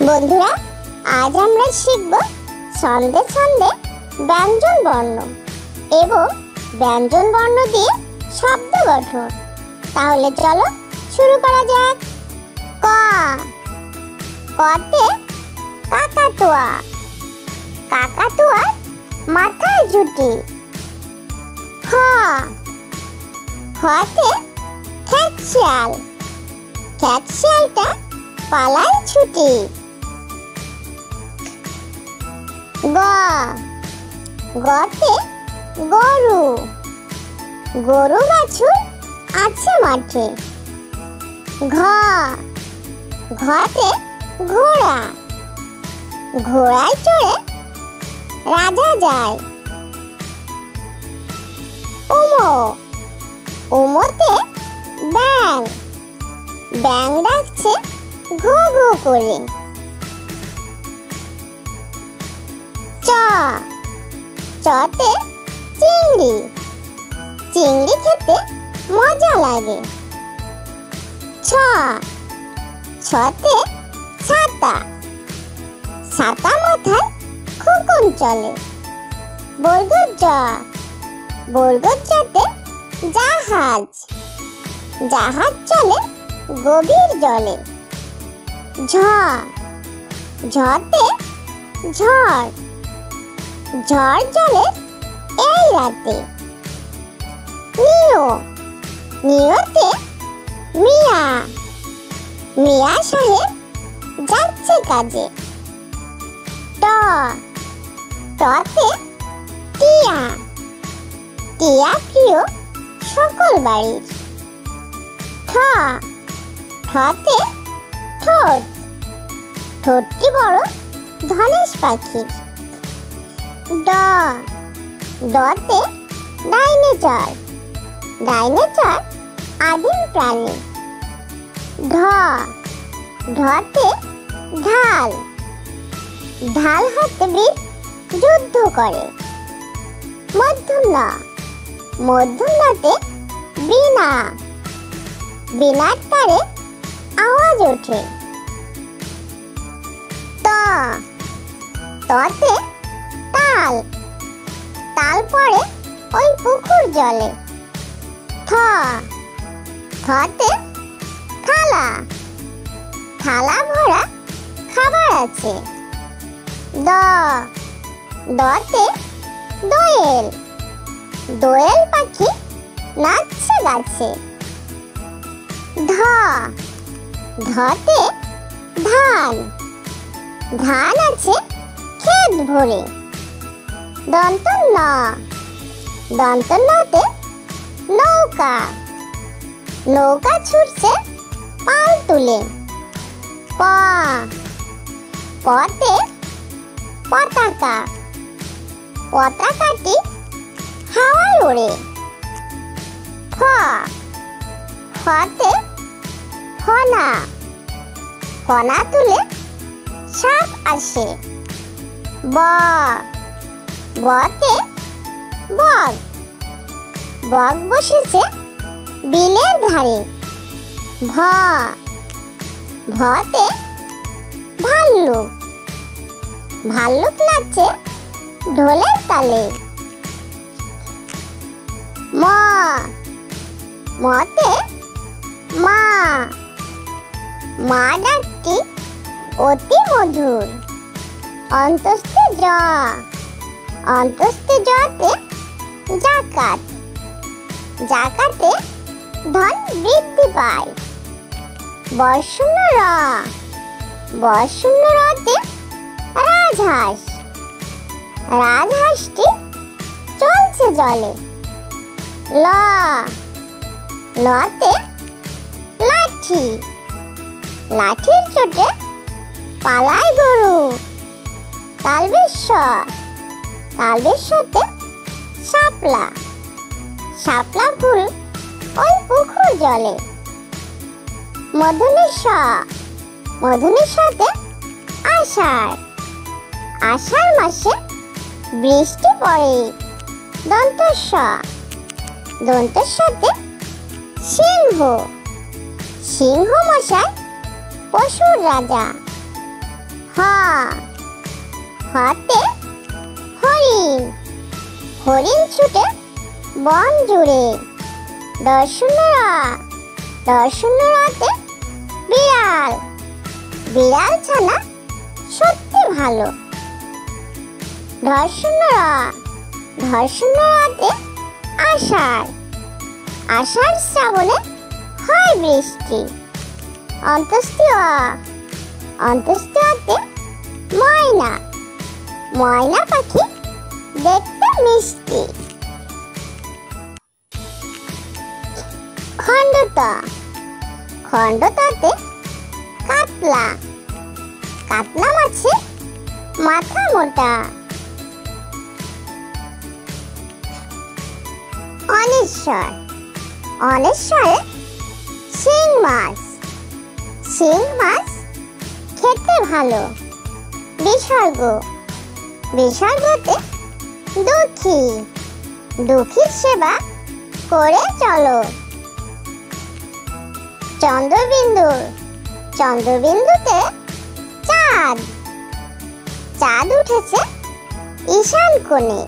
বন্ধুরা, আজ আমরা শিখব ছন্দে ছন্দে ব্যঞ্জন বর্ণ এবং ব্যঞ্জন বর্ণ দিয়ে শব্দ গঠন। তাহলে চলো শুরু করা যাক। ক, কতে কাকাতুয়া, কাকাতুয়ার মাথায় ঝুঁটি। খ, খতে খ্যাঁকশিয়াল, খ্যাঁকশিয়ালটা পালায় ছুটি। গ, গতে গরু, গরু বাছুর আছে মাঠে। ঘ, ঘতে ঘোড়া, ঘোড়ায় চড়ে রাজা যায়। উমো, উমোতে ব্যাঙ, ব্যাঙ ডাকছে ঘু ঘু করে। চ, চতে চিংড়ি, চিংড়ি খেতে মজা লাগে। ছ, ছতে ছাতা, ছাতা মাথায় খোকন চলে। বর্গজ, বর্গজতে জাহাজ, জাহাজ চলে গভীর জলে। ঝ, ঝতে ঝড়, ঝড় চলে এই রাতে। নিও, নিওতে মিয়া, মিয়া সাহেব যাচ্ছে কাজে। ট, টতে টিয়া, টিয়া প্রিয় সকল বাড়ির। ঠ, ঠতে ঠোঁট, ঠোঁটটি বড় ধনেশ পাখির। ড, ডতে ডাইনোসর, ডাইনোসর আদিম প্রাণী। ঢ, ঢতে ঢাল, ঢাল হাতে বীর যুদ্ধ করে। মধ্যম ন, মধ্যম নতে বীণা, বীণার তারে আওয়াজ ওঠে। ত, ততে তাল, তাল পড়ে ওই পুকুর জলে। থ, থতে থালা, থালা ভরা খাবার আছে। দ, দতে দোয়েল, দোয়েল পাখি নাচছে গাছে। ধ, ধতে ধান, ধান আছে ক্ষেত ভরে। দন্ত ন, দন্ত নতে নৌকা, নৌকা ছুটছে পাল তুলে। প, পতে পতাকা, পতাকাটি হাওয়ায় ওড়ে। ফ, ফতে ফনা, ফনা তুলে সাপ আসে। ব, বতে বক, বক বসেছে বিলের ধারে। ভ, ভতে ভাল্লুক, ভাল্লুক নাচছে ঢোলের তালে। ম, মতে মা, মা ডাকটি অতি মধুর। অন্তস্থে জ, অন্তস্থে জতে জাকাত, জাকাতে ধন বৃদ্ধি পায়। বর্ষণ্য র, বর্ষণ্য রতে রাজহাঁস, রাজহাঁসটি চলছে জলে। ল, লতে লাঠি, লাঠির চোটে পালায় গরু। তালবেশ্বর, তালবেশ্বরতে শাপলা, শাপলা ফুল ওই পুকুর জলে। মধুনেশ্বর, মধুনেশ্বরতে আষাঢ়, আষাঢ় মাসে বৃষ্টি পড়ে। দন্তস্ব, দন্তস্বতে সিংহ, সিংহ মশাই পশুর রাজা। হ, হতে হরিণ, হরিণ ছুটে বন জুড়ে। দর্শনরা, দর্শনরাতে বিড়াল, বিড়াল ছানা সত্যি ভালো। ধর্ষণরা, ধর্ষণরাতে আষাঢ়, আষাঢ় শ্রাবণে হয় বৃষ্টি। অন্তস্তিয়া, অন্তস্তিয়াতে ময়না, ময়না পাখি দেখতে মিষ্টি। খণ্ডতা, খণ্ডতাতে কাতলা, কাতলা মাছে মাথা মোটা। অনেশ্বর, অনেশ্বরে শিং মাছ, শিং মাছ খেতে ভালো। বিসর্গ, বিসর্গতে দুঃখী, দুঃখীর সেবা করে চলো। চন্দ্রবিন্দু, চন্দ্রবিন্দুতে চাঁদ, চাঁদ উঠেছে ঈশান কোণে।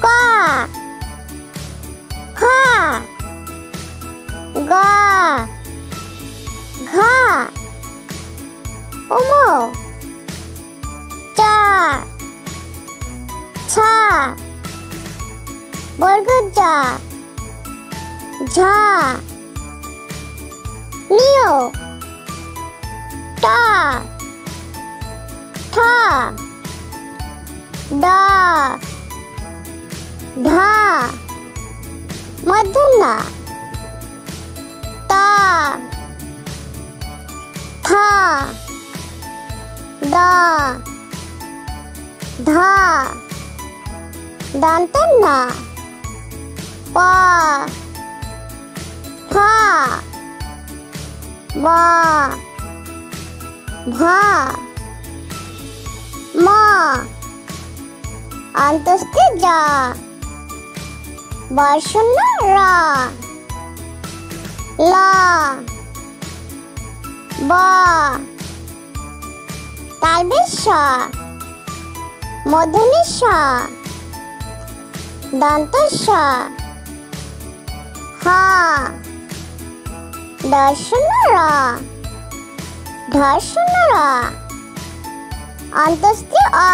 ক, খ, গ, ঘ, উম, চ, ছ, বর্গজ, ঝ, নিয়, ট, ঠ, ড, ঢ, মূর্ধন্য, ত, থ, দ, ধ, দন্তন্য, প, ফ, ব, ভ, ম, অন্তস্থে জ, বর্ষণ্য র, ল, ব, তালবেশ স, মূর্ধন্য স, দন্ত স, হ, দর্শন্য র, ধর্ষণ্য র, অন্তস্থে অ,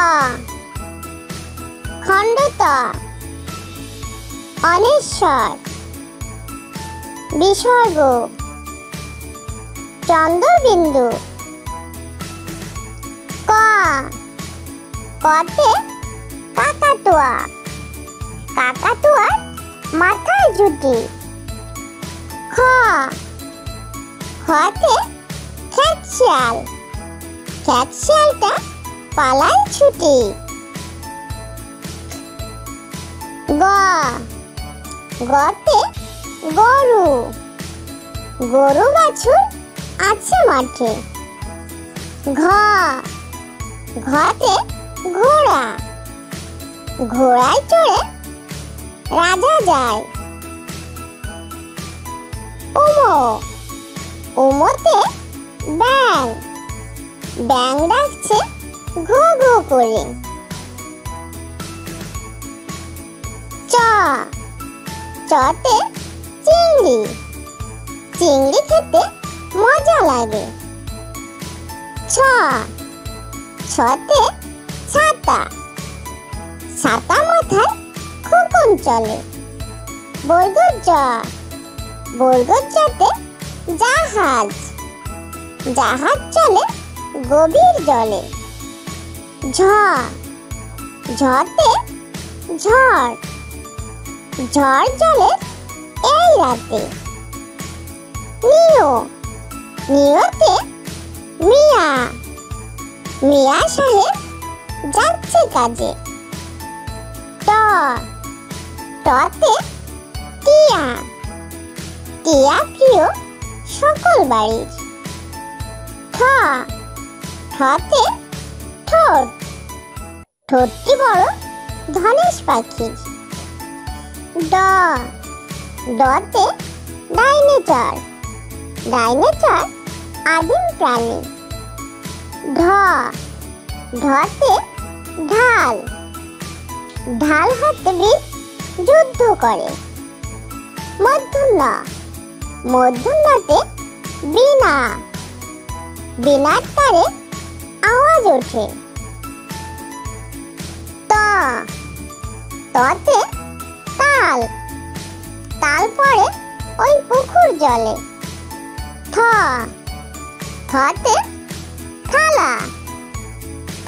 খণ্ডত, অনেশ্বর। বিসর্গ, চন্দ্রবিন্দু। ক, কতে কাকাতুয়া, কাকাতুয়ার মাথায় জুটি। খ, খতে খেতশিয়াল, খেতশিয়ালটা পালায় ছুটি। গ, গতে গরু, গরু বাছুর আছে মাঠে। ঘ, ঘতে ঘোড়া, ঘোড়ায় চড়ে রাজা যায়। উম, উমতে ব্যাং, ব্যাং ডাকছে ঘু ঘু করে। চ, চতে চিংড়ি, চিংড়ি খেতে মজা লাগে। ছ, ছতে ছাতা, ছাতা মাথায় খোকন চলে। বর্গজ, বর্গজতে জাহাজ, জাহাজ চলে গভীর জলে। ঝ, ঝতে ঝড়, ঝড় চলে এই রাতে। নিয়, নিয়তে মিয়া, মিয়া সাহেব যাচ্ছে কাজে। ট, টতে টিয়া, টিয়া প্রিয় সকল বাড়ির। ঠ, ঠতে ঠোঁট, ঠোঁটটি বড় ধনেশ পাখির। ড, ডতে ডাইনোসর, ডাইনোসর আদিম প্রাণী। ঢ, ঢতে ঢাল, ঢাল হাতে বীর যুদ্ধ করে। মূর্ধন্য ন, মূর্ধন্যতে বীণা, বীণার তারে আওয়াজ ওঠে। ত, ততে তাল, তাল পড়ে ওই পুকুর জলে। থ, থতে থালা,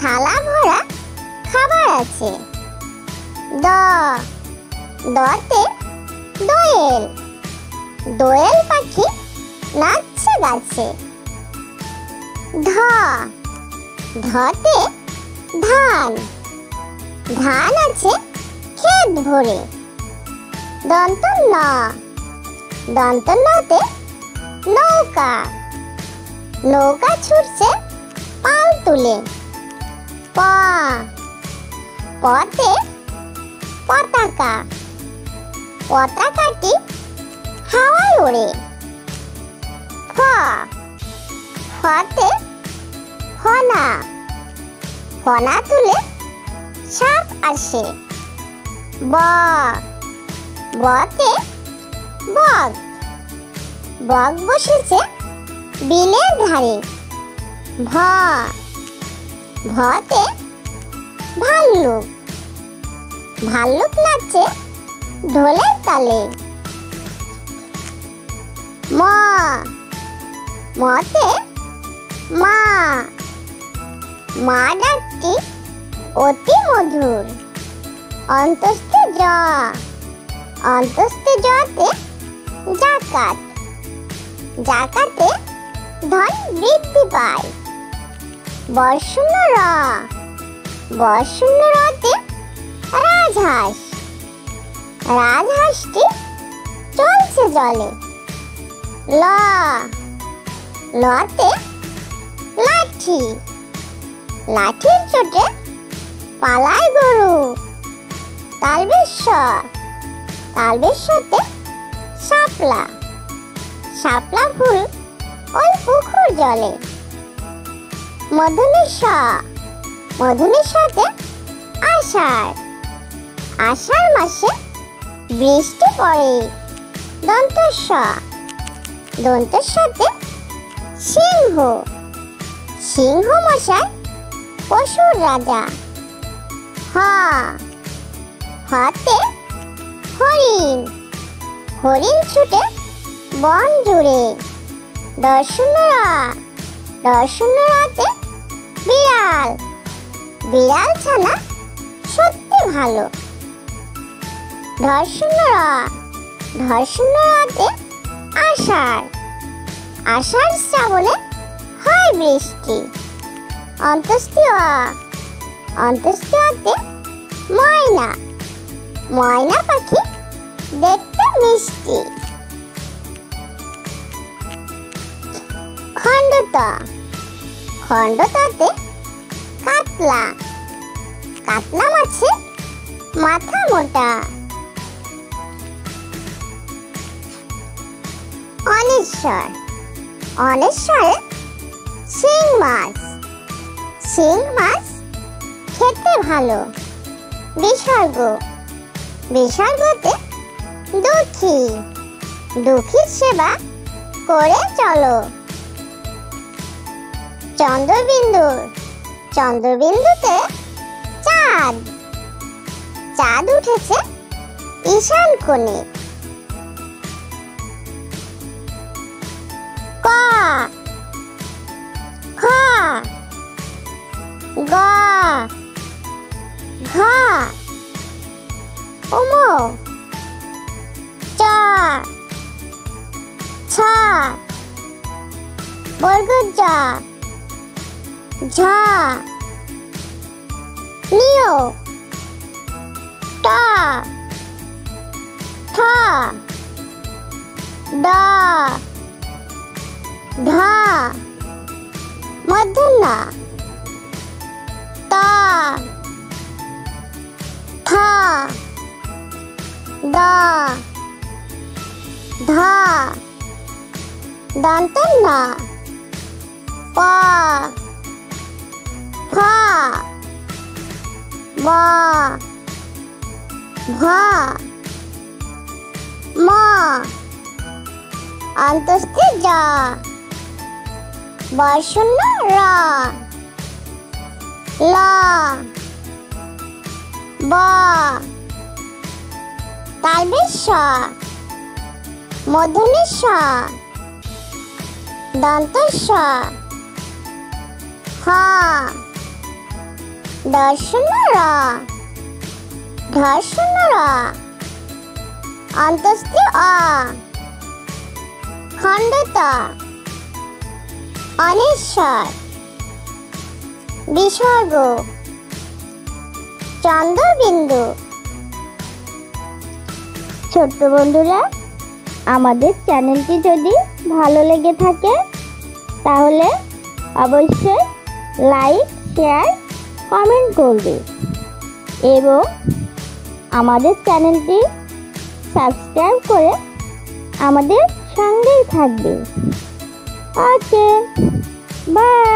থালা ভরা খাবার আছে। দ, দতে দোয়েল, দোয়েল পাখি নাচছে গাছে। ধ, ধতে ধান, ধান আছে ক্ষেত ভরে। দন্ত ন, দন্ত নতে নৌকা, নৌকা ছুটছে পাল তুলে। প, পতে পতাকা, পতাকাটি হাওয়ায় ওড়ে। ফ, ফতে ফনা, ফনা তুলে সাপ আসে। ব, বতে বক, বক বসেছে বিলের ধারে। ভ, ভতে ভাল্লুক, ভাল্লুক নাচছে ঢোলের তালে। ম, মতে মা, মা ডাকটি অতি মধুর। অন্তস্থে জ, অন্তস্থে জতে জাকাত, জাকাতে ধন বৃদ্ধি পায়। বর্ষণ্য র, বর্ষণ্য রতে রাজহাঁস, রাজহাঁসটি চলছে জলে। ল, লতে লাঠি, লাঠির চোটে পালায় গরু। তালবেশ্বর, তালবেশ্বরতে শাপলা, শাপলা ফুল ওই পুকুর জলে। মধুনেশ্বর, মধুনেশ্বরতে আষাঢ়, আষাঢ় মাসে বৃষ্টি পড়ে। দন্তস্ব, দন্তস্বতে সিংহ, সিংহ মশাই পশুর রাজা। হ, হতে হরিণ, হরিণ ছুটে বন জুড়ে। দর্শন্য র, দর্শন্য রতে বিড়াল, বিড়াল ছানা সত্যি ভালো। ধর্ষণ্য র, ধর্ষণ্য রতে আষাঢ়, আষাঢ় শ্রাবণে হয় বৃষ্টি। অন্তস্তীয়, অন্তস্তীয়তে ময়না, ময়না পাখি দেখতে মিষ্টি। খণ্ডত, খণ্ডততে কাতলা, কাতলা মাছে মাথা মোটা। অনেশ্বর, অনেশ্বরে শিং মাছ, শিং মাছ খেতে ভালো। বিসর্গ, বিসর্গতে দুঃখী, দুঃখীর সেবা করে চলো। চন্দ্রবিন্দু, চন্দ্রবিন্দুতে চাঁদ, চাঁদ উঠেছে ঈশান কোণে। ক, খ, গ, ঘ, উমো, চ, ছ, বর্গজ, ঝ, নিয়, ট, ঠ, ড, ঢ, মূর্ধন্য ত, থ, দ, ধ, দন্তন্য প, ফ, ব, ভ, ম, অন্তস্থে জ, বর্ষণ্য র, ল, ব, তালবেশ স, মূর্ধন্য ষ, দন্ত স, হ, দর্শন্য র, ধর্ষণ্য র, অন্তস্থে অ, খণ্ডত, অনেশ্বর, বিসর্গ, চন্দ্রবিন্দু। ছোট্ট বন্ধুরা, আমাদের চ্যানেলটি যদি ভালো লেগে থাকে তাহলে অবশ্যই লাইক, শেয়ার, কমেন্ট করবে এবং আমাদের চ্যানেলটি সাবস্ক্রাইব করে আমাদের সঙ্গেই থাকবে। ওকে, বাই।